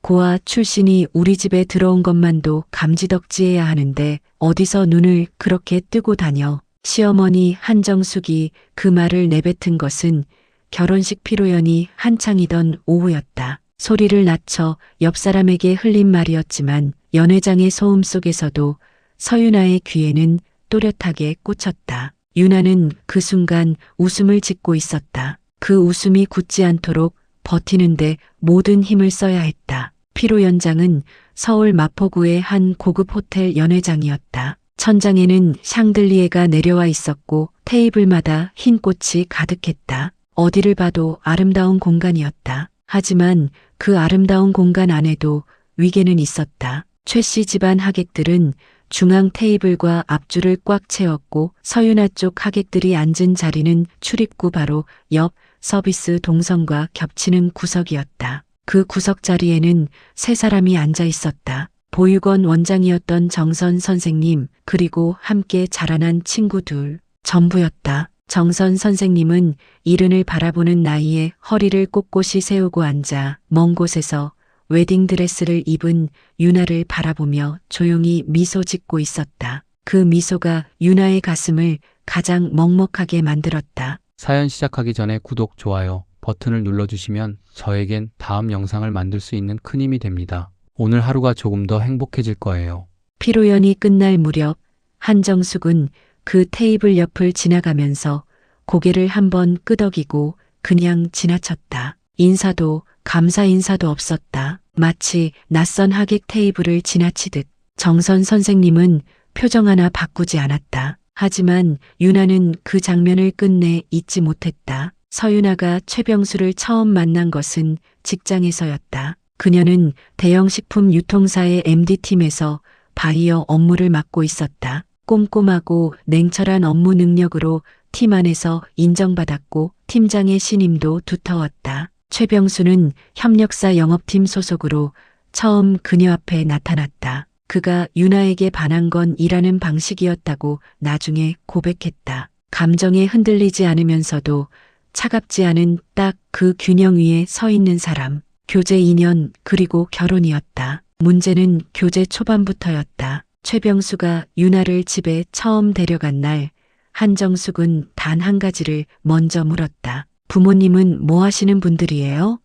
고아 출신이 우리 집에 들어온 것만도 감지덕지해야 하는데 어디서 눈을 그렇게 뜨고 다녀. 시어머니 한정숙이 그 말을 내뱉은 것은 결혼식 피로연이 한창이던 오후였다. 소리를 낮춰 옆 사람에게 흘린 말이었지만 연회장의 소음 속에서도 서윤아의 귀에는 또렷하게 꽂혔다. 윤아는 그 순간 웃음을 짓고 있었다. 그 웃음이 굳지 않도록 버티는데 모든 힘을 써야 했다. 피로연장은 서울 마포구의 한 고급 호텔 연회장이었다. 천장에는 샹들리에가 내려와 있었고 테이블마다 흰 꽃이 가득했다. 어디를 봐도 아름다운 공간이었다. 하지만 그 아름다운 공간 안에도 위계는 있었다. 최 씨 집안 하객들은 중앙 테이블과 앞줄을 꽉 채웠고 서윤아 쪽 하객들이 앉은 자리는 출입구 바로 옆 서비스 동선과 겹치는 구석이었다. 그 구석 자리에는 세 사람이 앉아 있었다. 보육원 원장이었던 정선 선생님, 그리고 함께 자라난 친구 둘, 전부였다. 정선 선생님은 이른을 바라보는 나이에 허리를 꼿꼿이 세우고 앉아 먼 곳에서 웨딩드레스를 입은 윤아를 바라보며 조용히 미소 짓고 있었다. 그 미소가 윤아의 가슴을 가장 먹먹하게 만들었다. 사연 시작하기 전에 구독, 좋아요 버튼을 눌러주시면 저에겐 다음 영상을 만들 수 있는 큰 힘이 됩니다. 오늘 하루가 조금 더 행복해질 거예요. 피로연이 끝날 무렵 한정숙은 그 테이블 옆을 지나가면서 고개를 한번 끄덕이고 그냥 지나쳤다. 인사도 감사 인사도 없었다. 마치 낯선 하객 테이블을 지나치듯. 정선 선생님은 표정 하나 바꾸지 않았다. 하지만 윤아는 그 장면을 끝내 잊지 못했다. 서윤아가 최병수를 처음 만난 것은 직장에서였다. 그녀는 대형 식품 유통사의 MD팀에서 바이어 업무를 맡고 있었다. 꼼꼼하고 냉철한 업무 능력으로 팀 안에서 인정받았고 팀장의 신임도 두터웠다. 최병수는 협력사 영업팀 소속으로 처음 그녀 앞에 나타났다. 그가 윤아에게 반한 건 일하는 방식이었다고 나중에 고백했다. 감정에 흔들리지 않으면서도 차갑지 않은 딱 그 균형 위에 서 있는 사람. 교제 2년 그리고 결혼이었다. 문제는 교제 초반부터였다. 최병수가 윤아를 집에 처음 데려간 날 한정숙은 단 한 가지를 먼저 물었다. 부모님은 뭐 하시는 분들이에요?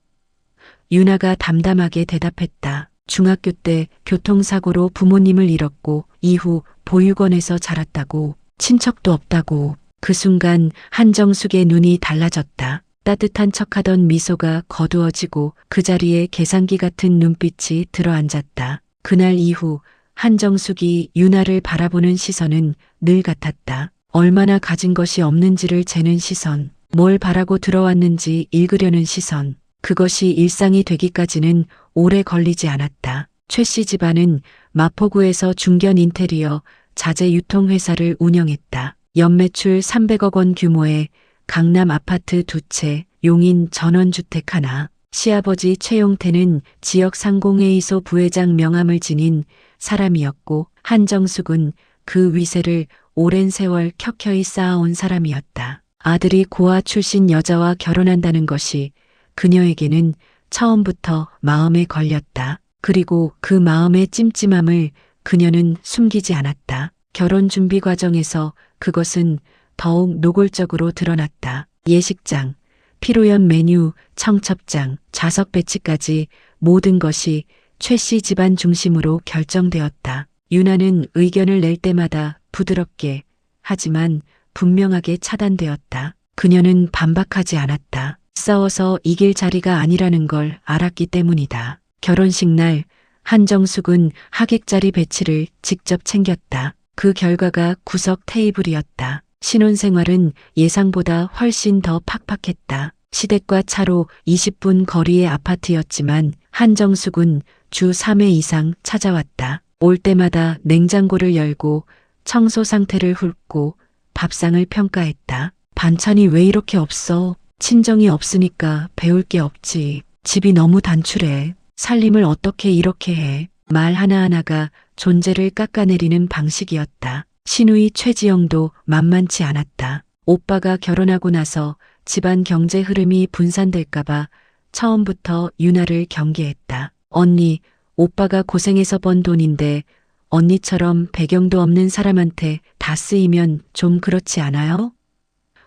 윤아가 담담하게 대답했다. 중학교 때 교통사고로 부모님을 잃었고 이후 보육원에서 자랐다고. 친척도 없다고. 그 순간 한정숙의 눈이 달라졌다. 따뜻한 척하던 미소가 거두어지고 그 자리에 계산기 같은 눈빛이 들어앉았다. 그날 이후 한정숙이 윤아를 바라보는 시선은 늘 같았다. 얼마나 가진 것이 없는지를 재는 시선, 뭘 바라고 들어왔는지 읽으려는 시선. 그것이 일상이 되기까지는 오래 걸리지 않았다. 최 씨 집안은 마포구에서 중견 인테리어 자재 유통회사를 운영했다. 연매출 300억 원 규모의 강남 아파트 2채, 용인 전원주택 하나. 시아버지 최용태는 지역 상공회의소 부회장 명함을 지닌 사람이었고 한정숙은 그 위세를 오랜 세월 켜켜이 쌓아온 사람이었다. 아들이 고아 출신 여자와 결혼한다는 것이 그녀에게는 처음부터 마음에 걸렸다. 그리고 그 마음의 찜찜함을 그녀는 숨기지 않았다. 결혼 준비 과정에서 그것은 더욱 노골적으로 드러났다. 예식장, 피로연 메뉴, 청첩장, 좌석 배치까지 모든 것이 최 씨 집안 중심으로 결정되었다. 윤아는 의견을 낼 때마다 부드럽게 하지만 분명하게 차단되었다. 그녀는 반박하지 않았다. 싸워서 이길 자리가 아니라는 걸 알았기 때문이다. 결혼식 날 한정숙은 하객 자리 배치를 직접 챙겼다. 그 결과가 구석 테이블이었다. 신혼생활은 예상보다 훨씬 더 팍팍했다. 시댁과 차로 20분 거리의 아파트였지만 한정숙은 주 3회 이상 찾아왔다. 올 때마다 냉장고를 열고 청소 상태를 훑고 밥상을 평가했다. 반찬이 왜 이렇게 없어? 친정이 없으니까 배울 게 없지. 집이 너무 단출해. 살림을 어떻게 이렇게 해? 말 하나하나가 존재를 깎아내리는 방식이었다. 시누이 최지영도 만만치 않았다. 오빠가 결혼하고 나서 집안 경제 흐름이 분산될까봐 처음부터 윤아를 경계했다. 언니, 오빠가 고생해서 번 돈인데 언니처럼 배경도 없는 사람한테 다 쓰이면 좀 그렇지 않아요?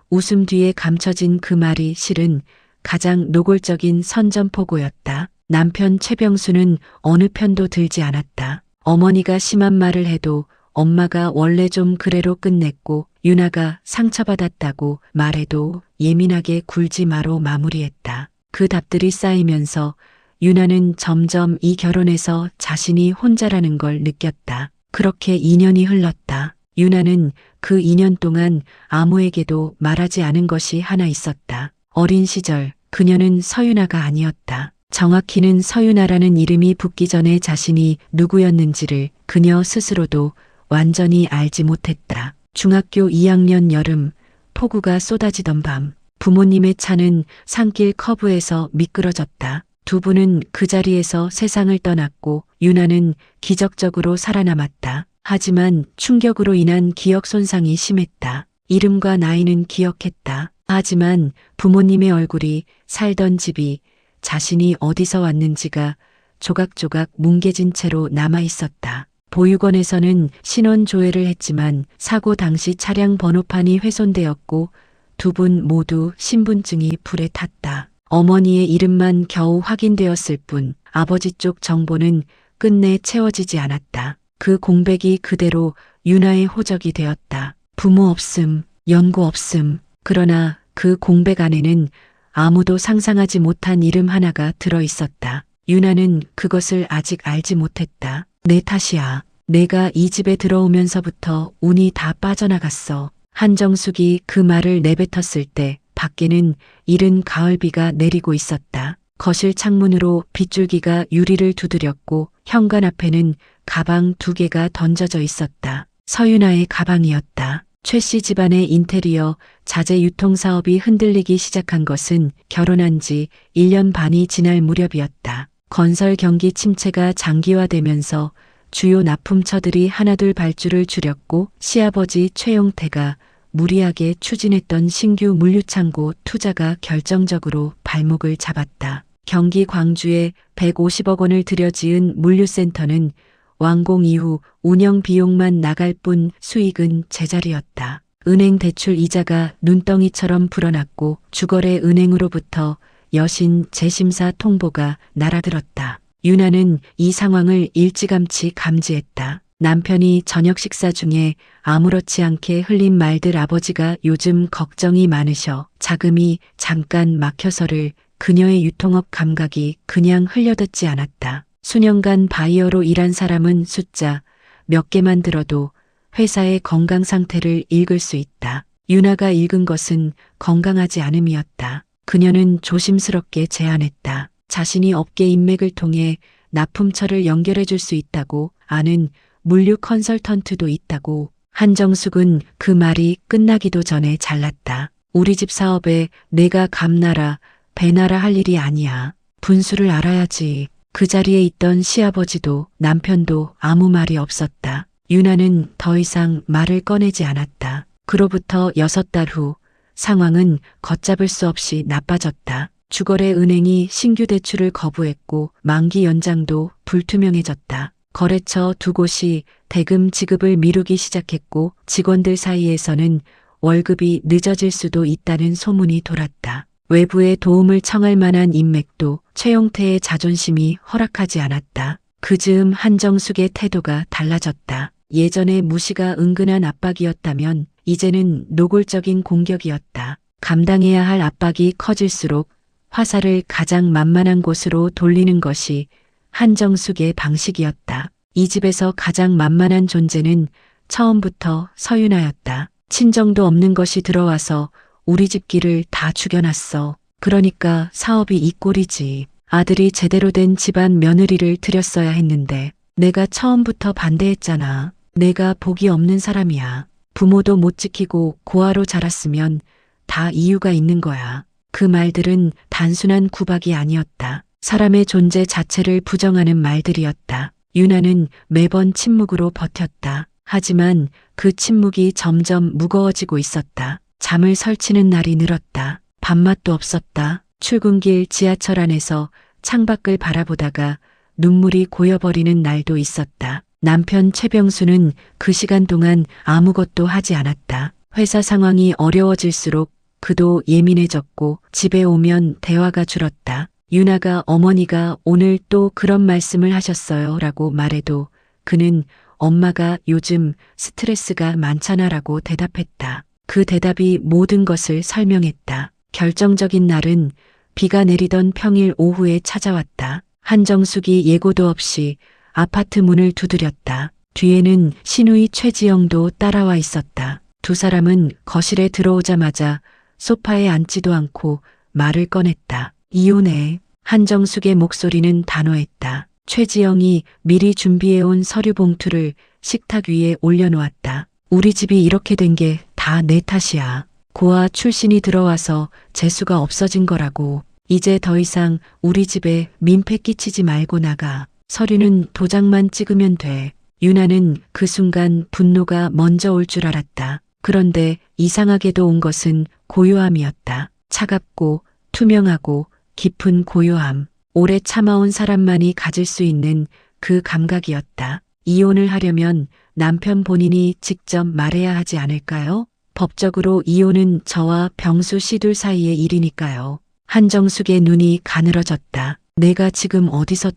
웃음 뒤에 감춰진 그 말이 실은 가장 노골적인 선전포고였다. 남편 최병수는 어느 편도 들지 않았다. 어머니가 심한 말을 해도 엄마가 원래 좀 그래로 끝냈고 유나가 상처받았다고 말해도 예민하게 굴지 마로 마무리했다. 그 답들이 쌓이면서 유나는 점점 이 결혼에서 자신이 혼자라는 걸 느꼈다. 그렇게 2년이 흘렀다. 유나는 그 2년 동안 아무에게도 말하지 않은 것이 하나 있었다. 어린 시절 그녀는 서유나가 아니었다. 정확히는 서유나라는 이름이 붙기 전에 자신이 누구였는지를 그녀 스스로도 완전히 알지 못했다. 중학교 2학년 여름, 폭우가 쏟아지던 밤, 부모님의 차는 산길 커브에서 미끄러졌다. 두 분은 그 자리에서 세상을 떠났고 유나는 기적적으로 살아남았다. 하지만 충격으로 인한 기억 손상이 심했다. 이름과 나이는 기억했다. 하지만 부모님의 얼굴이, 살던 집이, 자신이 어디서 왔는지가 조각조각 뭉개진 채로 남아 있었다. 보육원에서는 신원 조회를 했지만 사고 당시 차량 번호판이 훼손되었고 두 분 모두 신분증이 불에 탔다. 어머니의 이름만 겨우 확인되었을 뿐 아버지 쪽 정보는 끝내 채워지지 않았다. 그 공백이 그대로 유나의 호적이 되었다. 부모 없음, 연고 없음. 그러나 그 공백 안에는 아무도 상상하지 못한 이름 하나가 들어 있었다. 유나는 그것을 아직 알지 못했다. 내 탓이야. 내가 이 집에 들어오면서부터 운이 다 빠져나갔어. 한정숙이 그 말을 내뱉었을 때 밖에는 이른 가을비가 내리고 있었다. 거실 창문으로 빗줄기가 유리를 두드렸고 현관 앞에는 가방 2개가 던져져 있었다. 서유나의 가방이었다. 최 씨 집안의 인테리어, 자재 유통 사업이 흔들리기 시작한 것은 결혼한 지 1년 반이 지날 무렵이었다. 건설 경기 침체가 장기화되면서 주요 납품처들이 하나둘 발주를 줄였고 시아버지 최용태가 무리하게 추진했던 신규 물류창고 투자가 결정적으로 발목을 잡았다. 경기 광주에 150억 원을 들여 지은 물류센터는 완공 이후 운영 비용만 나갈 뿐 수익은 제자리였다. 은행 대출 이자가 눈덩이처럼 불어났고 주거래 은행으로부터 여신 재심사 통보가 날아들었다. 유나는 이 상황을 일찌감치 감지했다. 남편이 저녁 식사 중에 아무렇지 않게 흘린 말들 아버지가 요즘 걱정이 많으셔. 자금이 잠깐 막혀서를 그녀의 유통업 감각이 그냥 흘려듣지 않았다. 수년간 바이어로 일한 사람은 숫자 몇 개만 들어도 회사의 건강 상태를 읽을 수 있다. 유나가 읽은 것은 건강하지 않음이었다. 그녀는 조심스럽게 제안했다. 자신이 업계 인맥을 통해 납품처를 연결해 줄 수 있다고 아는 물류 컨설턴트도 있다고. 한정숙은 그 말이 끝나기도 전에 잘랐다. 우리 집 사업에 내가 감나라 배나라 할 일이 아니야. 분수를 알아야지. 그 자리에 있던 시아버지도 남편도 아무 말이 없었다. 유나는 더 이상 말을 꺼내지 않았다. 그로부터 6달 후 상황은 걷잡을 수 없이 나빠졌다. 주거래 은행이 신규 대출을 거부했고 만기 연장도 불투명해졌다. 거래처 2곳이 대금 지급을 미루기 시작했고 직원들 사이에서는 월급이 늦어질 수도 있다는 소문이 돌았다. 외부의 도움을 청할 만한 인맥도 최용태의 자존심이 허락하지 않았다. 그 즈음 한정숙의 태도가 달라졌다. 예전에 무시가 은근한 압박이었다면 이제는 노골적인 공격이었다. 감당해야 할 압박이 커질수록 화살을 가장 만만한 곳으로 돌리는 것이 한정숙의 방식이었다. 이 집에서 가장 만만한 존재는 처음부터 서유나였다. 친정도 없는 것이 들어와서 우리 집 길을 다 죽여놨어. 그러니까 사업이 이 꼴이지. 아들이 제대로 된 집안 며느리를 들였어야 했는데 내가 처음부터 반대했잖아. 내가 복이 없는 사람이야. 부모도 못 지키고 고아로 자랐으면 다 이유가 있는 거야. 그 말들은 단순한 구박이 아니었다. 사람의 존재 자체를 부정하는 말들이었다. 유나는 매번 침묵으로 버텼다. 하지만 그 침묵이 점점 무거워지고 있었다. 잠을 설치는 날이 늘었다. 밥맛도 없었다. 출근길 지하철 안에서 창밖을 바라보다가 눈물이 고여버리는 날도 있었다. 남편 최병수는 그 시간 동안 아무것도 하지 않았다. 회사 상황이 어려워질수록 그도 예민해졌고 집에 오면 대화가 줄었다. 유나가 어머니가 오늘 또 그런 말씀을 하셨어요 라고 말해도 그는 엄마가 요즘 스트레스가 많잖아라고 대답했다. 그 대답이 모든 것을 설명했다. 결정적인 날은 비가 내리던 평일 오후에 찾아왔다. 한정숙이 예고도 없이 아파트 문을 두드렸다. 뒤에는 시누이 최지영도 따라와 있었다. 두 사람은 거실에 들어오자마자 소파에 앉지도 않고 말을 꺼냈다. 이혼해. 한정숙의 목소리는 단호했다. 최지영이 미리 준비해온 서류 봉투를 식탁 위에 올려놓았다. 우리 집이 이렇게 된 게 다 내 탓이야. 고아 출신이 들어와서 재수가 없어진 거라고. 이제 더 이상 우리 집에 민폐 끼치지 말고 나가. 서류는 도장만 찍으면 돼. 유나는 그 순간 분노가 먼저 올 줄 알았다. 그런데 이상하게도 온 것은 고요함이었다. 차갑고 투명하고 깊은 고요함. 오래 참아온 사람만이 가질 수 있는 그 감각이었다. 이혼을 하려면 남편 본인이 직접 말해야 하지 않을까요? 법적으로 이혼은 저와 병수 씨 둘 사이의 일이니까요. 한정숙의 눈이 가늘어졌다. 내가 지금 어디서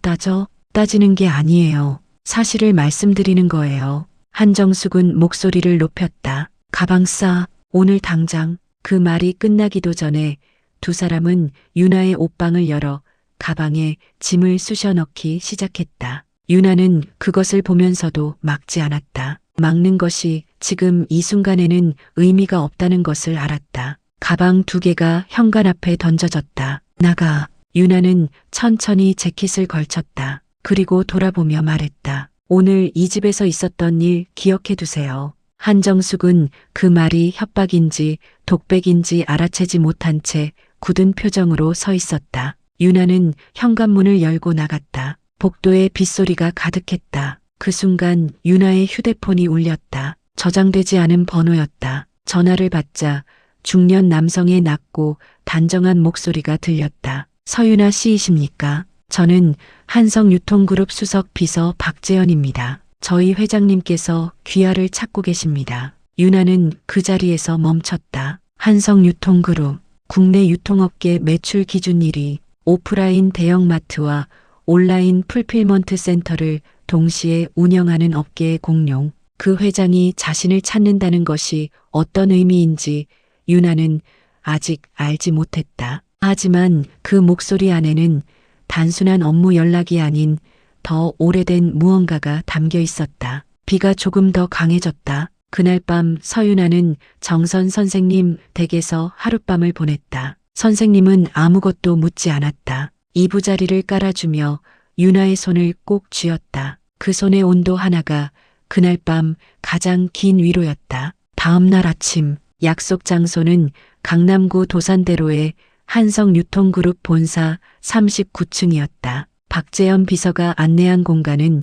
따지는 게 아니에요. 사실을 말씀드리는 거예요. 한정숙은 목소리를 높였다. 가방 싸. 오늘 당장. 그 말이 끝나기도 전에 두 사람은 유나의 옷방을 열어 가방에 짐을 쑤셔 넣기 시작했다. 유나는 그것을 보면서도 막지 않았다. 막는 것이 지금 이 순간에는 의미가 없다는 것을 알았다. 가방 2개가 현관 앞에 던져졌다. 나가. 유나는 천천히 재킷을 걸쳤다. 그리고 돌아보며 말했다. 오늘 이 집에서 있었던 일 기억해 두세요. 한정숙은 그 말이 협박인지 독백인지 알아채지 못한 채 굳은 표정으로 서 있었다. 유나는 현관문을 열고 나갔다. 복도에 빗소리가 가득했다. 그 순간 유나의 휴대폰이 울렸다. 저장되지 않은 번호였다. 전화를 받자 중년 남성의 낮고 단정한 목소리가 들렸다. 서유나 씨이십니까? 저는 한성유통그룹 수석 비서 박재현입니다. 저희 회장님께서 귀하를 찾고 계십니다. 유나는 그 자리에서 멈췄다. 한성유통그룹, 국내 유통업계 매출 기준 1위, 오프라인 대형마트와 온라인 풀필먼트 센터를 동시에 운영하는 업계의 공룡. 그 회장이 자신을 찾는다는 것이 어떤 의미인지 유나는 아직 알지 못했다. 하지만 그 목소리 안에는 단순한 업무 연락이 아닌 더 오래된 무언가가 담겨 있었다. 비가 조금 더 강해졌다. 그날 밤 서유나는 정선 선생님 댁에서 하룻밤을 보냈다. 선생님은 아무것도 묻지 않았다. 이부자리를 깔아주며 유나의 손을 꼭 쥐었다. 그 손의 온도 하나가 그날 밤 가장 긴 위로였다. 다음 날 아침 약속 장소는 강남구 도산대로의 한성유통그룹 본사 39층이었다. 박재현 비서가 안내한 공간은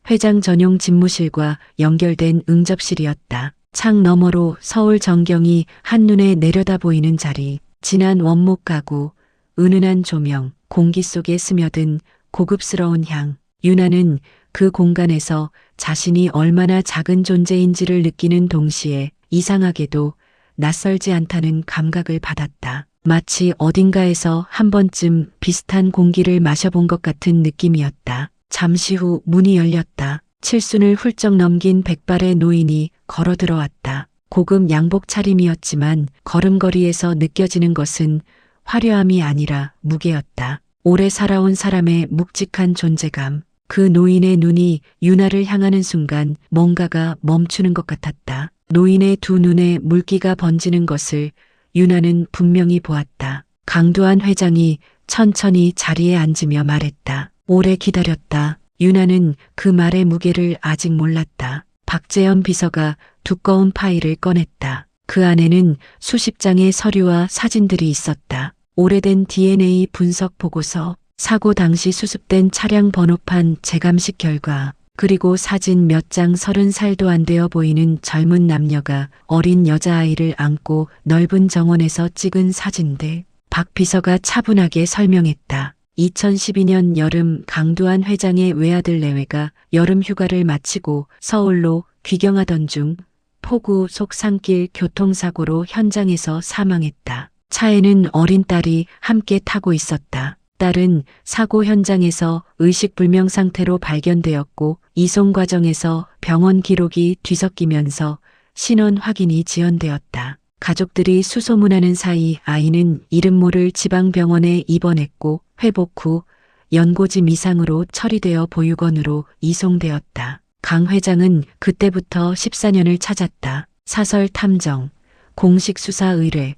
회장 전용 집무실과 연결된 응접실이었다. 창 너머로 서울 전경이 한눈에 내려다 보이는 자리, 진한 원목 가구, 은은한 조명, 공기 속에 스며든 고급스러운 향. 유나는 그 공간에서 자신이 얼마나 작은 존재인지를 느끼는 동시에 이상하게도 낯설지 않다는 감각을 받았다. 마치 어딘가에서 한 번쯤 비슷한 공기를 마셔본 것 같은 느낌이었다. 잠시 후 문이 열렸다. 칠순을 훌쩍 넘긴 백발의 노인이 걸어 들어왔다. 고급 양복 차림이었지만 걸음걸이에서 느껴지는 것은 화려함이 아니라 무게였다. 오래 살아온 사람의 묵직한 존재감. 그 노인의 눈이 유나를 향하는 순간 뭔가가 멈추는 것 같았다. 노인의 두 눈에 물기가 번지는 것을 유나는 분명히 보았다. 강두한 회장이 천천히 자리에 앉으며 말했다. 오래 기다렸다. 유나는 그 말의 무게를 아직 몰랐다. 박재현 비서가 두꺼운 파일을 꺼냈다. 그 안에는 수십 장의 서류와 사진들이 있었다. 오래된 DNA 분석 보고서, 사고 당시 수습된 차량 번호판 재감식 결과, 그리고 사진 몇 장 30살도 안 되어 보이는 젊은 남녀가 어린 여자아이를 안고 넓은 정원에서 찍은 사진들. 박 비서가 차분하게 설명했다. 2012년 여름 강두한 회장의 외아들 내외가 여름 휴가를 마치고 서울로 귀경하던 중 폭우 속 산길 교통사고로 현장에서 사망했다. 차에는 어린 딸이 함께 타고 있었다. 딸은 사고 현장에서 의식불명 상태로 발견되었고 이송 과정에서 병원 기록이 뒤섞이면서 신원 확인이 지연되었다. 가족들이 수소문하는 사이 아이는 이름 모를 지방병원에 입원했고 회복 후 연고지 미상으로 처리되어 보육원으로 이송되었다. 강 회장은 그때부터 14년을 찾았다. 사설 탐정, 공식 수사 의뢰,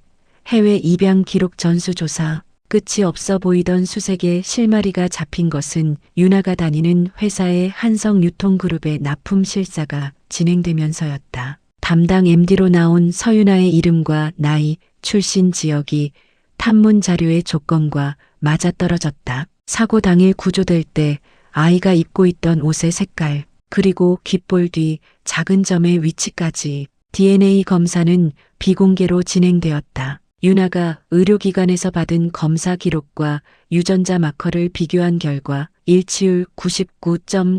해외 입양 기록 전수조사, 끝이 없어 보이던 수색에 실마리가 잡힌 것은 윤아가 다니는 회사의 한성유통그룹의 납품 실사가 진행되면서였다. 담당 MD로 나온 서윤아의 이름과 나이, 출신 지역이 탐문 자료의 조건과 맞아떨어졌다. 사고 당일 구조될 때 아이가 입고 있던 옷의 색깔, 그리고 귓볼 뒤 작은 점의 위치까지 DNA 검사는 비공개로 진행되었다. 윤아가 의료기관에서 받은 검사 기록과 유전자 마커를 비교한 결과 일치율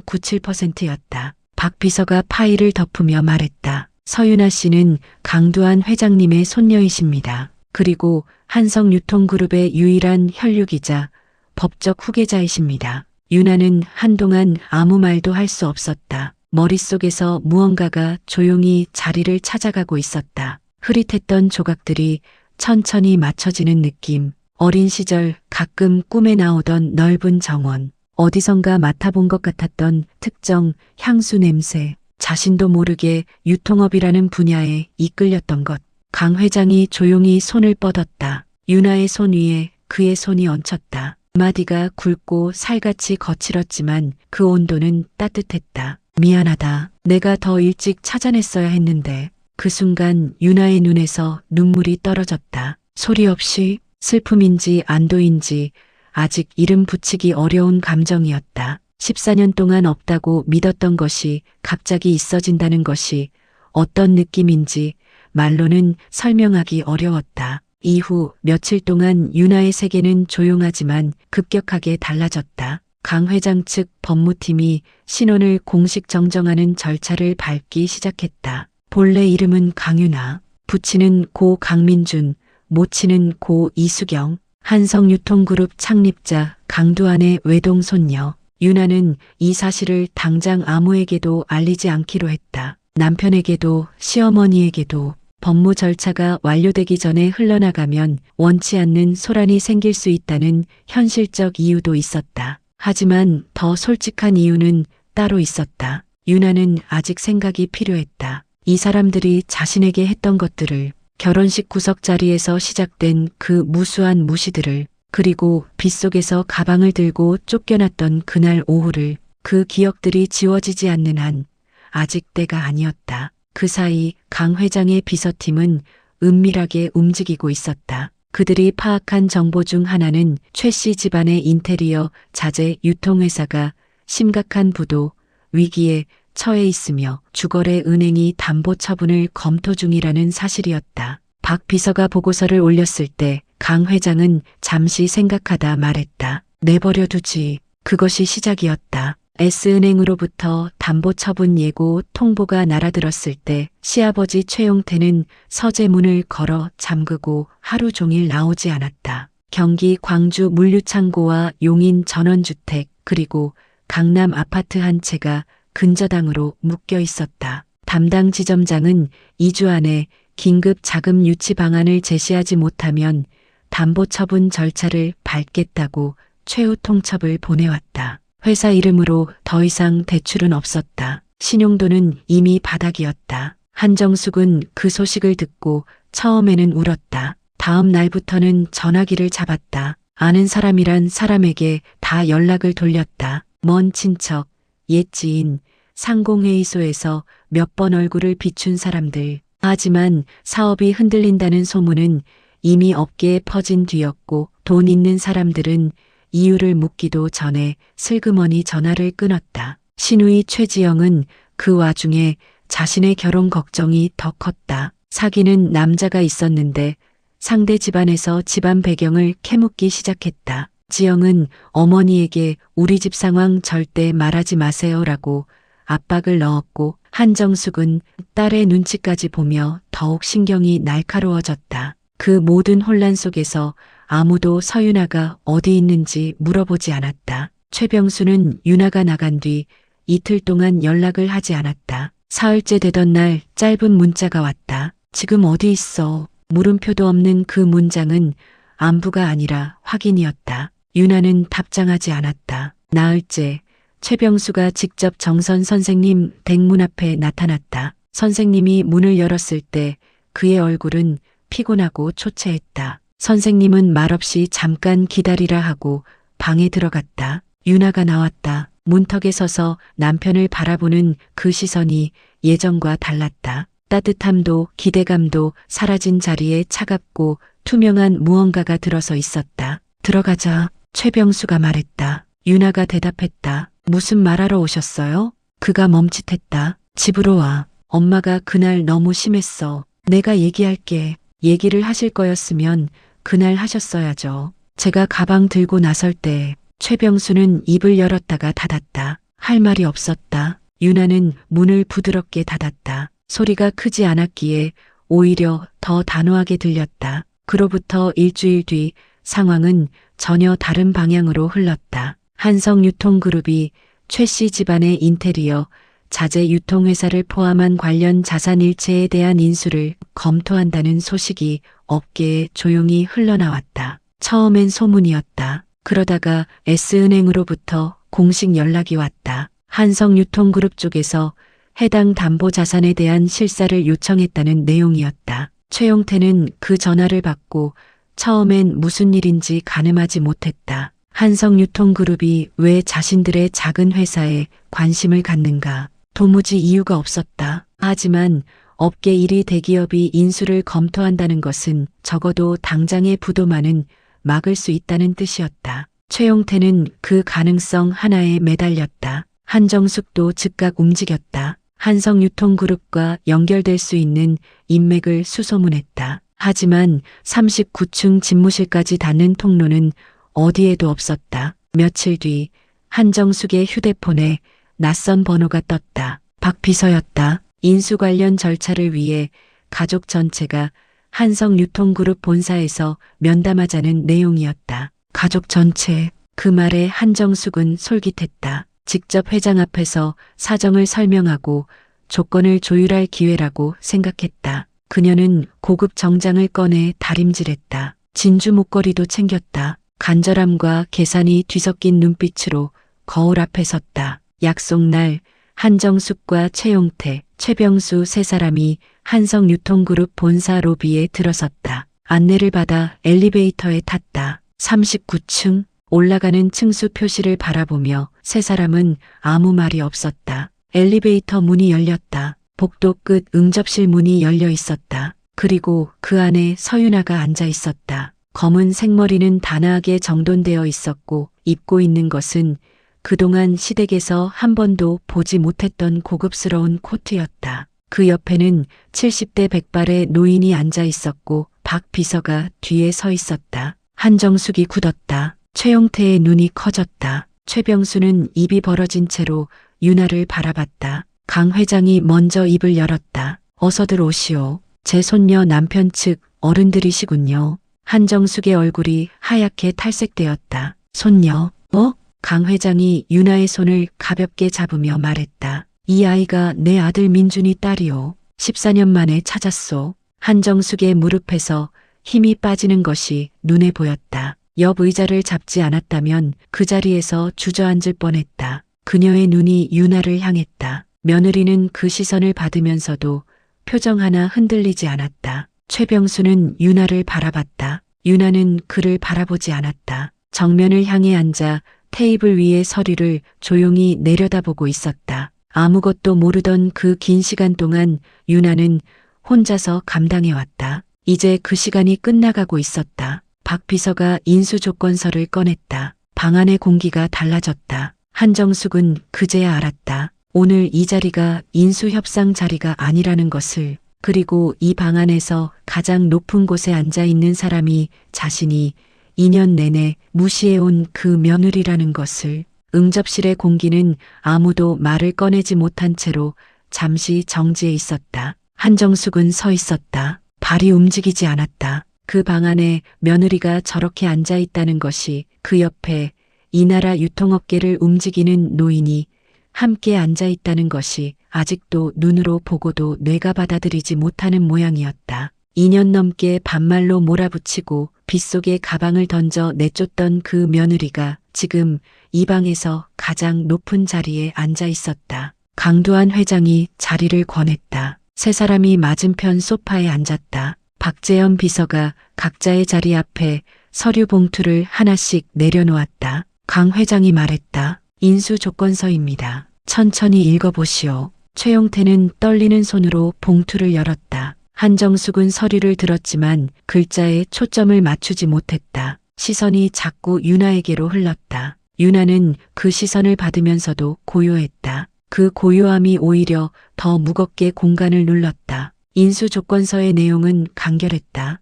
99.97%였다. 박 비서가 파일을 덮으며 말했다. 서윤아 씨는 강두한 회장님의 손녀이십니다. 그리고 한성유통그룹의 유일한 혈육이자 법적 후계자이십니다. 윤아는 한동안 아무 말도 할 수 없었다. 머릿속에서 무언가가 조용히 자리를 찾아가고 있었다. 흐릿했던 조각들이 천천히 맞춰지는 느낌. 어린 시절 가끔 꿈에 나오던 넓은 정원. 어디선가 맡아본 것 같았던 특정 향수 냄새. 자신도 모르게 유통업이라는 분야에 이끌렸던 것. 강 회장이 조용히 손을 뻗었다. 윤아의 손 위에 그의 손이 얹혔다. 마디가 굵고 살같이 거칠었지만 그 온도는 따뜻했다. 미안하다. 내가 더 일찍 찾아냈어야 했는데. 그 순간 윤아의 눈에서 눈물이 떨어졌다. 소리 없이 슬픔인지 안도인지 아직 이름 붙이기 어려운 감정이었다. 14년 동안 없다고 믿었던 것이 갑자기 있어진다는 것이 어떤 느낌인지 말로는 설명하기 어려웠다. 이후 며칠 동안 윤아의 세계는 조용하지만 급격하게 달라졌다. 강 회장 측 법무팀이 신원을 공식 정정하는 절차를 밟기 시작했다. 본래 이름은 강윤아, 부친은 고 강민준, 모친은 고 이수경, 한성유통그룹 창립자 강두한의 외동손녀. 윤아는 이 사실을 당장 아무에게도 알리지 않기로 했다. 남편에게도 시어머니에게도. 법무 절차가 완료되기 전에 흘러나가면 원치 않는 소란이 생길 수 있다는 현실적 이유도 있었다. 하지만 더 솔직한 이유는 따로 있었다. 윤아는 아직 생각이 필요했다. 이 사람들이 자신에게 했던 것들을, 결혼식 구석 자리에서 시작된 그 무수한 무시들을, 그리고 빗속에서 가방을 들고 쫓겨났던 그날 오후를, 그 기억들이 지워지지 않는 한 아직 때가 아니었다. 그 사이 강 회장의 비서팀은 은밀하게 움직이고 있었다. 그들이 파악한 정보 중 하나는 최 씨 집안의 인테리어 자재 유통회사가 심각한 부도 위기에 처해 있으며 주거래 은행이 담보 처분을 검토 중이라는 사실이었다. 박 비서가 보고서를 올렸을 때 강 회장은 잠시 생각하다 말했다. 내버려 두지. 그것이 시작이었다. S은행으로부터 담보 처분 예고 통보가 날아들었을 때 시아버지 최용태는 서재문을 걸어 잠그고 하루 종일 나오지 않았다. 경기 광주 물류창고와 용인 전원주택 그리고 강남 아파트 한 채가 근저당으로 묶여 있었다. 담당 지점장은 2주 안에 긴급 자금 유치 방안을 제시하지 못하면 담보 처분 절차를 밟겠다고 최후 통첩을 보내왔다. 회사 이름으로 더 이상 대출은 없었다. 신용도는 이미 바닥이었다. 한정숙은 그 소식을 듣고 처음에는 울었다. 다음 날부터는 전화기를 잡았다. 아는 사람이란 사람에게 다 연락을 돌렸다. 먼 친척, 옛 지인, 상공회의소에서 몇 번 얼굴을 비춘 사람들. 하지만 사업이 흔들린다는 소문은 이미 업계에 퍼진 뒤였고 돈 있는 사람들은 이유를 묻기도 전에 슬그머니 전화를 끊었다. 신우이 최지영은 그 와중에 자신의 결혼 걱정이 더 컸다. 사귀는 남자가 있었는데 상대 집안에서 집안 배경을 캐묻기 시작했다. 박지영은 어머니에게 우리 집 상황 절대 말하지 마세요라고 압박을 넣었고 한정숙은 딸의 눈치까지 보며 더욱 신경이 날카로워졌다. 그 모든 혼란 속에서 아무도 서윤아가 어디 있는지 물어보지 않았다. 최병수는 윤아가 나간 뒤 이틀 동안 연락을 하지 않았다. 사흘째 되던 날 짧은 문자가 왔다. 지금 어디 있어? 물음표도 없는 그 문장은 안부가 아니라 확인이었다. 윤아는 답장하지 않았다. 나흘째 최병수가 직접 정선 선생님 댁문 앞에 나타났다. 선생님이 문을 열었을 때 그의 얼굴은 피곤하고 초췌했다. 선생님은 말없이 잠깐 기다리라 하고 방에 들어갔다. 윤아가 나왔다. 문턱에 서서 남편을 바라보는 그 시선이 예전과 달랐다. 따뜻함도 기대감도 사라진 자리에 차갑고 투명한 무언가가 들어서 있었다. 들어가자. 최병수가 말했다. 윤아가 대답했다. 무슨 말하러 오셨어요? 그가 멈칫했다. 집으로 와. 엄마가 그날 너무 심했어. 내가 얘기할게. 얘기를 하실 거였으면 그날 하셨어야죠. 제가 가방 들고 나설 때 최병수는 입을 열었다가 닫았다. 할 말이 없었다. 윤아는 문을 부드럽게 닫았다. 소리가 크지 않았기에 오히려 더 단호하게 들렸다. 그로부터 일주일 뒤 상황은 전혀 다른 방향으로 흘렀다. 한성유통그룹이 최 씨 집안의 인테리어, 자재 유통회사를 포함한 관련 자산 일체에 대한 인수를 검토한다는 소식이 업계에 조용히 흘러나왔다. 처음엔 소문이었다. 그러다가 S은행으로부터 공식 연락이 왔다. 한성유통그룹 쪽에서 해당 담보자산에 대한 실사를 요청했다는 내용이었다. 최용태는 그 전화를 받고 처음엔 무슨 일인지 가늠하지 못했다. 한성유통그룹이 왜 자신들의 작은 회사에 관심을 갖는가? 도무지 이유가 없었다. 하지만 업계 1위 대기업이 인수를 검토한다는 것은 적어도 당장의 부도만은 막을 수 있다는 뜻이었다. 최용태는 그 가능성 하나에 매달렸다. 한정숙도 즉각 움직였다. 한성유통그룹과 연결될 수 있는 인맥을 수소문했다. 하지만 39층 집무실까지 닿는 통로는 어디에도 없었다. 며칠 뒤 한정숙의 휴대폰에 낯선 번호가 떴다. 박 비서였다. 인수 관련 절차를 위해 가족 전체가 한성유통그룹 본사에서 면담하자는 내용이었다. 가족 전체. 그 말에 한정숙은 솔깃했다. 직접 회장 앞에서 사정을 설명하고 조건을 조율할 기회라고 생각했다. 그녀는 고급 정장을 꺼내 다림질했다. 진주 목걸이도 챙겼다. 간절함과 계산이 뒤섞인 눈빛으로 거울 앞에 섰다. 약속날 한정숙과 최용태, 최병수 세 사람이 한성유통그룹 본사 로비에 들어섰다. 안내를 받아 엘리베이터에 탔다. 39층. 올라가는 층수 표시를 바라보며 세 사람은 아무 말이 없었다. 엘리베이터 문이 열렸다. 복도 끝 응접실 문이 열려 있었다. 그리고 그 안에 서윤아가 앉아 있었다. 검은 생머리는 단아하게 정돈되어 있었고 입고 있는 것은 그동안 시댁에서 한 번도 보지 못했던 고급스러운 코트였다. 그 옆에는 70대 백발의 노인이 앉아 있었고 박 비서가 뒤에 서 있었다. 한정숙이 굳었다. 최용태의 눈이 커졌다. 최병수는 입이 벌어진 채로 윤아를 바라봤다. 강 회장이 먼저 입을 열었다. 어서들 오시오. 제 손녀 남편 측 어른들이시군요. 한정숙의 얼굴이 하얗게 탈색되었다. 손녀? 뭐? 강 회장이 윤아의 손을 가볍게 잡으며 말했다. 이 아이가 내 아들 민준이 딸이오. 14년 만에 찾았소. 한정숙의 무릎에서 힘이 빠지는 것이 눈에 보였다. 옆 의자를 잡지 않았다면 그 자리에서 주저앉을 뻔했다. 그녀의 눈이 윤아를 향했다. 며느리는 그 시선을 받으면서도 표정 하나 흔들리지 않았다. 최병수는 윤아를 바라봤다. 윤아는 그를 바라보지 않았다. 정면을 향해 앉아 테이블 위의 서류를 조용히 내려다보고 있었다. 아무것도 모르던 그 긴 시간 동안 윤아는 혼자서 감당해왔다. 이제 그 시간이 끝나가고 있었다. 박 비서가 인수조건서를 꺼냈다. 방 안의 공기가 달라졌다. 한정숙은 그제야 알았다. 오늘 이 자리가 인수협상 자리가 아니라는 것을. 그리고 이 방 안에서 가장 높은 곳에 앉아 있는 사람이 자신이 2년 내내 무시해온 그 며느리라는 것을. 응접실의 공기는 아무도 말을 꺼내지 못한 채로 잠시 정지해 있었다. 한정숙은 서 있었다. 발이 움직이지 않았다. 그 방 안에 며느리가 저렇게 앉아 있다는 것이, 그 옆에 이 나라 유통업계를 움직이는 노인이 함께 앉아 있다는 것이 아직도 눈으로 보고도 뇌가 받아들이지 못하는 모양이었다. 2년 넘게 반말로 몰아붙이고 빗속에 가방을 던져 내쫓던 그 며느리가 지금 이 방에서 가장 높은 자리에 앉아 있었다. 강두한 회장이 자리를 권했다. 세 사람이 맞은편 소파에 앉았다. 박재현 비서가 각자의 자리 앞에 서류 봉투를 하나씩 내려놓았다. 강 회장이 말했다. 인수 조건서입니다. 천천히 읽어보시오. 최용태는 떨리는 손으로 봉투를 열었다. 한정숙은 서류를 들었지만 글자에 초점을 맞추지 못했다. 시선이 자꾸 유나에게로 흘렀다. 유나는 그 시선을 받으면서도 고요했다. 그 고요함이 오히려 더 무겁게 공간을 눌렀다. 인수 조건서의 내용은 간결했다.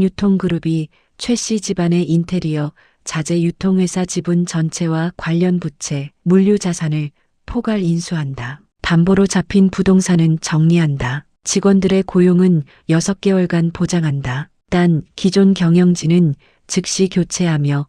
한성유통그룹이 최 씨 집안의 인테리어, 자재 유통회사 지분 전체와 관련 부채, 물류자산을 포괄 인수한다. 담보로 잡힌 부동산은 정리한다. 직원들의 고용은 6개월간 보장한다. 단 기존 경영진은 즉시 교체하며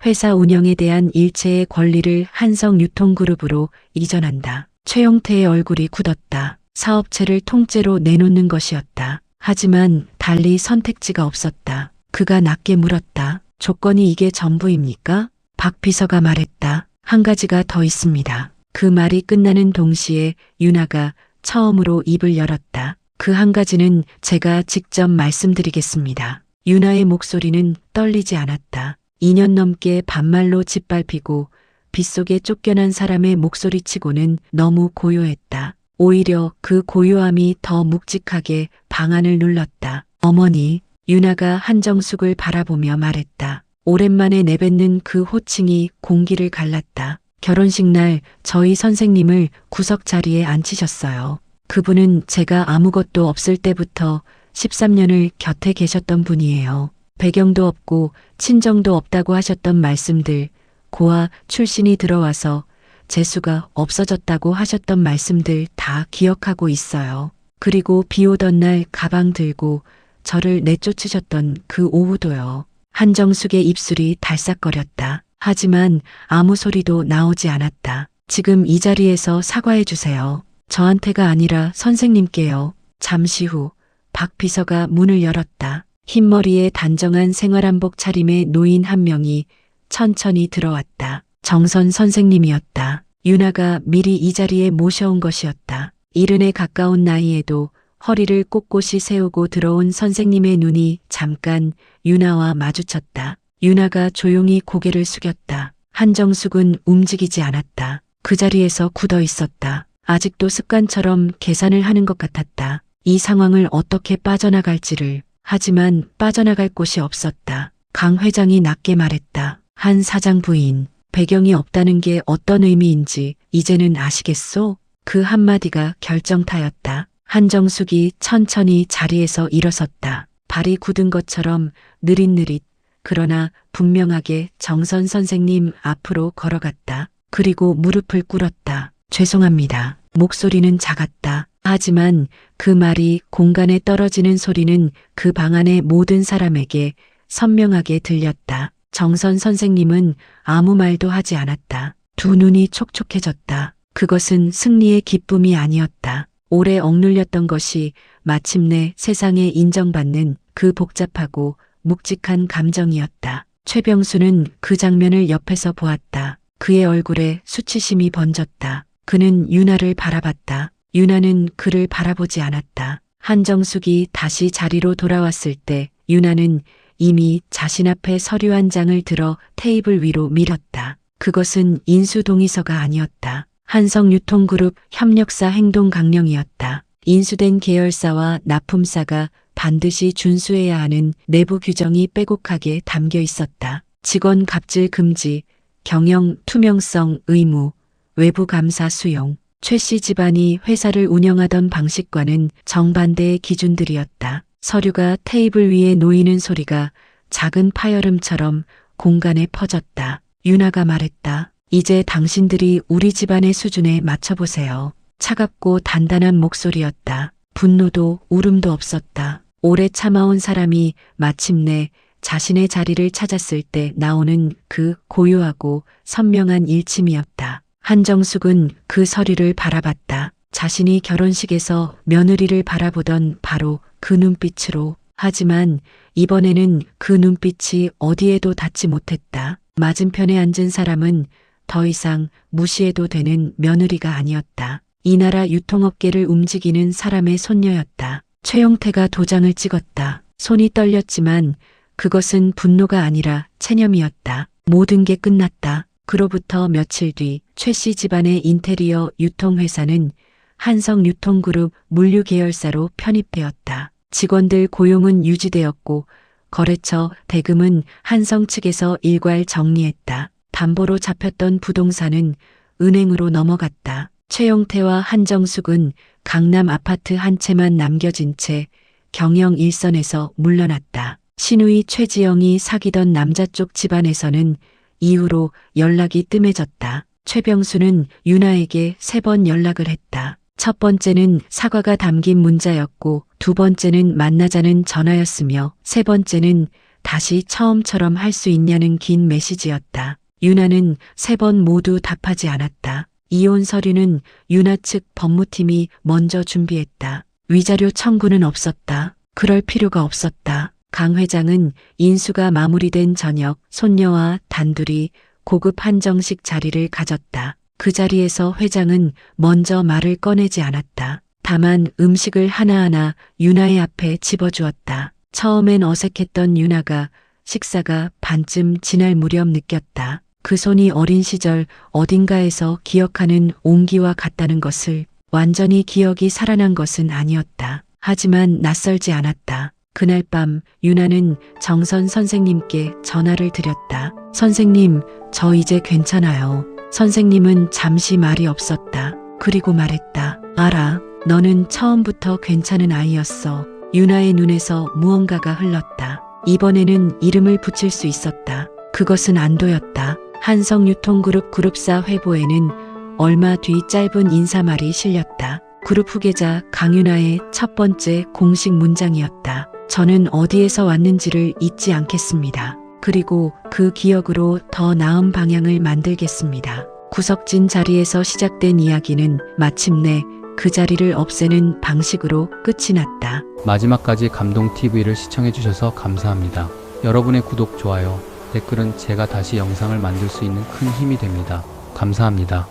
회사 운영에 대한 일체의 권리를 한성유통그룹으로 이전한다. 최용태의 얼굴이 굳었다. 사업체를 통째로 내놓는 것이었다. 하지만 달리 선택지가 없었다. 그가 낮게 물었다. 조건이 이게 전부입니까? 박 비서가 말했다. 한 가지가 더 있습니다. 그 말이 끝나는 동시에 유나가 처음으로 입을 열었다. 그 한 가지는 제가 직접 말씀드리겠습니다. 유나의 목소리는 떨리지 않았다. 2년 넘게 반말로 짓밟히고 빗속에 쫓겨난 사람의 목소리치고는 너무 고요했다. 오히려 그 고요함이 더 묵직하게 방안을 눌렀다. 어머니, 유나가 한정숙을 바라보며 말했다. 오랜만에 내뱉는 그 호칭이 공기를 갈랐다. 결혼식 날 저희 선생님을 구석 자리에 앉히셨어요. 그분은 제가 아무것도 없을 때부터 13년을 곁에 계셨던 분이에요. 배경도 없고 친정도 없다고 하셨던 말씀들, 고아 출신이 들어와서 재수가 없어졌다고 하셨던 말씀들 다 기억하고 있어요. 그리고 비 오던 날 가방 들고 저를 내쫓으셨던 그 오후도요. 한정숙의 입술이 달싹거렸다. 하지만 아무 소리도 나오지 않았다. 지금 이 자리에서 사과해 주세요. 저한테가 아니라 선생님께요. 잠시 후 박 비서가 문을 열었다. 흰머리에 단정한 생활한복 차림의 노인 한 명이 천천히 들어왔다. 정선 선생님이었다. 유나가 미리 이 자리에 모셔온 것이었다. 70에 가까운 나이에도 허리를 꼿꼿이 세우고 들어온 선생님의 눈이 잠깐 유나와 마주쳤다. 유나가 조용히 고개를 숙였다. 한정숙은 움직이지 않았다. 그 자리에서 굳어 있었다. 아직도 습관처럼 계산을 하는 것 같았다. 이 상황을 어떻게 빠져나갈지를. 하지만 빠져나갈 곳이 없었다. 강 회장이 낮게 말했다. 한 사장 부인, 배경이 없다는 게 어떤 의미인지 이제는 아시겠소? 그 한마디가 결정타였다. 한정숙이 천천히 자리에서 일어섰다. 발이 굳은 것처럼 느릿느릿, 그러나 분명하게 정선 선생님 앞으로 걸어갔다. 그리고 무릎을 꿇었다. 죄송합니다. 목소리는 작았다. 하지만 그 말이 공간에 떨어지는 소리는 그 방 안의 모든 사람에게 선명하게 들렸다. 정선 선생님은 아무 말도 하지 않았다. 두 눈이 촉촉해졌다. 그것은 승리의 기쁨이 아니었다. 오래 억눌렸던 것이 마침내 세상에 인정받는 그 복잡하고 묵직한 감정이었다. 최병수는 그 장면을 옆에서 보았다. 그의 얼굴에 수치심이 번졌다. 그는 유나를 바라봤다. 유나는 그를 바라보지 않았다. 한정숙이 다시 자리로 돌아왔을 때 유나는 이미 자신 앞에 서류 한 장을 들어 테이블 위로 밀었다. 그것은 인수동의서가 아니었다. 한성유통그룹 협력사 행동강령이었다. 인수된 계열사와 납품사가 반드시 준수해야 하는 내부 규정이 빼곡하게 담겨 있었다. 직원 갑질 금지, 경영 투명성 의무, 외부 감사 수용. 최 씨 집안이 회사를 운영하던 방식과는 정반대의 기준들이었다. 서류가 테이블 위에 놓이는 소리가 작은 파열음처럼 공간에 퍼졌다. 윤아가 말했다. 이제 당신들이 우리 집안의 수준에 맞춰보세요. 차갑고 단단한 목소리였다. 분노도 울음도 없었다. 오래 참아온 사람이 마침내 자신의 자리를 찾았을 때 나오는 그 고요하고 선명한 일침이었다. 한정숙은 그 서리를 바라봤다. 자신이 결혼식에서 며느리를 바라보던 바로 그 눈빛으로. 하지만 이번에는 그 눈빛이 어디에도 닿지 못했다. 맞은편에 앉은 사람은 더 이상 무시해도 되는 며느리가 아니었다. 이 나라 유통업계를 움직이는 사람의 손녀였다. 최용태가 도장을 찍었다. 손이 떨렸지만 그것은 분노가 아니라 체념이었다. 모든 게 끝났다. 그로부터 며칠 뒤 최 씨 집안의 인테리어 유통회사는 한성유통그룹 물류계열사로 편입되었다. 직원들 고용은 유지되었고 거래처 대금은 한성 측에서 일괄 정리했다. 담보로 잡혔던 부동산은 은행으로 넘어갔다. 최용태와 한정숙은 강남 아파트 한 채만 남겨진 채 경영 일선에서 물러났다. 신우이 최지영이 사귀던 남자 쪽 집안에서는 이후로 연락이 뜸해졌다. 최병수는 윤아에게 3번 연락을 했다. 첫 번째는 사과가 담긴 문자였고 두 번째는 만나자는 전화였으며 세 번째는 다시 처음처럼 할 수 있냐는 긴 메시지였다. 윤아는 3번 모두 답하지 않았다. 이혼 서류는 윤아 측 법무팀이 먼저 준비했다. 위자료 청구는 없었다. 그럴 필요가 없었다. 강 회장은 인수가 마무리된 저녁 손녀와 단둘이 고급 한정식 자리를 가졌다. 그 자리에서 회장은 먼저 말을 꺼내지 않았다. 다만 음식을 하나하나 윤아의 앞에 집어주었다. 처음엔 어색했던 윤아가 식사가 반쯤 지날 무렵 느꼈다. 그 손이 어린 시절 어딘가에서 기억하는 온기와 같다는 것을. 완전히 기억이 살아난 것은 아니었다. 하지만 낯설지 않았다. 그날 밤 윤아는 정선 선생님께 전화를 드렸다. 선생님, 저 이제 괜찮아요. 선생님은 잠시 말이 없었다. 그리고 말했다. 알아. 너는 처음부터 괜찮은 아이였어. 윤아의 눈에서 무언가가 흘렀다. 이번에는 이름을 붙일 수 있었다. 그것은 안도였다. 한성유통그룹 그룹사 회보에는 얼마 뒤 짧은 인사말이 실렸다. 그룹 후계자 강윤아의 첫 번째 공식 문장이었다. 저는 어디에서 왔는지를 잊지 않겠습니다. 그리고 그 기억으로 더 나은 방향을 만들겠습니다. 구석진 자리에서 시작된 이야기는 마침내 그 자리를 없애는 방식으로 끝이 났다. 마지막까지 감동TV를 시청해주셔서 감사합니다. 여러분의 구독, 좋아요, 댓글은 제가 다시 영상을 만들 수 있는 큰 힘이 됩니다. 감사합니다.